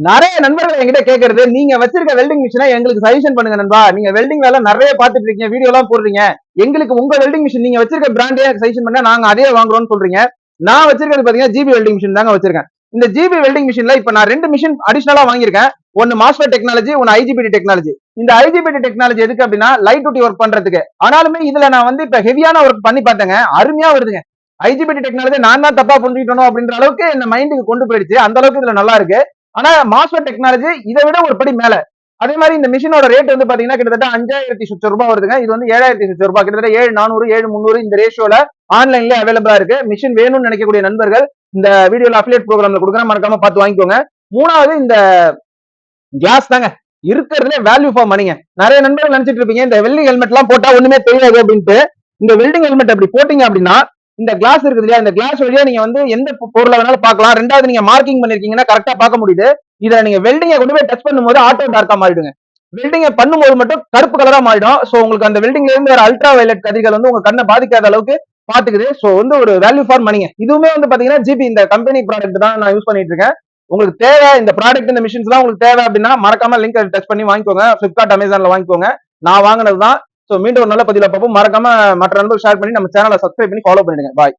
நிறைய நண்பர்கள் என்கிட்ட கேட்கறது, நீங்க வச்சிருக்க வெல்டிங் மிஷினை எங்களுக்கு சஜஷன் பண்ணுங்க நண்பா. நீங்க வெல்டிங் வேலை நிறைய பார்த்துட்டு இருக்கீங்க, வீடியோ எல்லாம் போடுறீங்க, எங்களுக்கு உங்க வெல்டிங் மிஷின் நீங்க வச்சிருக்க பிராண்டே சஜஷன் பண்ணா நாங்க அதே வாங்குறோம்னு சொல்றீங்க. நான் வச்சிருக்கிறது பாத்தீங்கன்னா ஜிபி வெல்டிங் மிஷின் தாங்க வச்சிருக்கேன். இந்த ஜிபி வெல்டிங் மிஷின்ல இப்ப நான் 2 மிஷின் அடிஷனலா வாங்கியிருக்கேன். ஒன்னு மாஸ்டர் டெக்னாலஜி, ஒன்னு ஐஜிபிடி டெக்னாலஜி. இந்த ஐஜிபிடி டெக்னாலஜி எதுக்கு அப்படின்னா லைட் டியூட்டி ஒர்க் பண்றதுக்கு. ஆனாலுமே இதுல நான் வந்து இப்ப ஹெவியான ஒர்க் பண்ணி பார்த்தேங்க, அருமையா வருதுங்க. ஐஜிபிடி டெக்னாலஜி நான் தான் தப்பா புரிஞ்சுக்கிட்டோம் அப்படின்ற அளவுக்கு என்ன மைண்டுக்கு கொண்டு போயிடுச்சு. அந்த அளவுக்கு இதுல நல்லா இருக்கு. ஆனா மாஸ்டர் டெக்னாலஜி இதை விட ஒரு படி மேல. அதே மாதிரி இந்த மிஷினோட ரேட் வந்து பாத்தீங்கன்னா கிட்டத்தட்ட 5000 சுற்று ரூபாய் வருதுங்க. இது வந்து 7000 சுற்று ரூபாய், கிட்டத்தட்ட 7400 7300 இந்த ரேஷியோல ஆன்லைன்ல அவைலபிளா இருக்கு. மிஷின் வேணும்னு நினைக்கக்கூடிய நண்பர்கள் இந்த வீடியோல அஃபிலியேட் ப்ரோக்ராம்ல கொடுக்குறேன், மறக்காம பார்த்து வாங்கிக்கோங்க. மூணாவது இந்த கிளாஸ் தாங்க இருக்கிறதுல வேல்யூ ஃபார் மணிங்க. நிறைய நண்பர்கள் நினைச்சிட்டு இருப்பீங்க இந்த வெல்டிங் ஹெல்மெட் எல்லாம் போட்டா ஒண்ணுமே தெரியாது அப்படின்ட்டு. இந்த வெல்டிங் ஹெல்மெட் அப்படி போட்டீங்க அப்படின்னா இந்த கிளாஸ் இருக்குது இல்லையா, இந்த கிளாஸ் வழியா நீங்க வந்து எந்த பொருளை வேணாலும் பார்க்கலாம். ரெண்டாவது நீங்க மார்க்கிங் பண்ணிருக்கீங்கன்னா கரெக்டா பார்க்க முடியுது. இதுல நீங்க வெல்டிங்கை கொண்டு போய் டச் பண்ணும்போது ஆட்டோ டார்க்கா மாறிடுங்க. வெல்டிங்கை பண்ணும்போது மட்டும் கருப்பு கலரா மாறிடும். சோ உங்களுக்கு அந்த வெல்டிங்ல இருந்து வர அல்ட்ரா வயலட் கதிர்கள் வந்து உங்க கண்ணை பாதிக்காத அளவுக்கு பாத்துக்குது. சோ வந்து ஒரு வேல்யூ ஃபார் மணிங்க. இதுவுமே வந்து பாத்தீங்கன்னா ஜிபி இந்த கம்பெனி ப்ராடக்ட் தான் நான் யூஸ் பண்ணிட்டு இருக்கேன். உங்களுக்கு தேவை இந்த ப்ராடக்ட் இந்த மிஷின்ஸ் எல்லாம் உங்களுக்கு தேவை அப்படின்னா மறக்காம லிங்க் டச் பண்ணி வாங்கிக்கோங்க. பிளிப்கார்ட் அமேசான்ல வாங்கிக்கோங்க. நான் வாங்கினது தான். சோ மீண்டும் ஒரு நல்ல பதில பார்ப்போம். மறக்காம மற்ற நண்பர்கள் ஷேர் பண்ணி நம்ம சேனலை சப்ஸ்கிரைப் பண்ணி ஃபாலோ பண்ணிடுங்க. பாய்.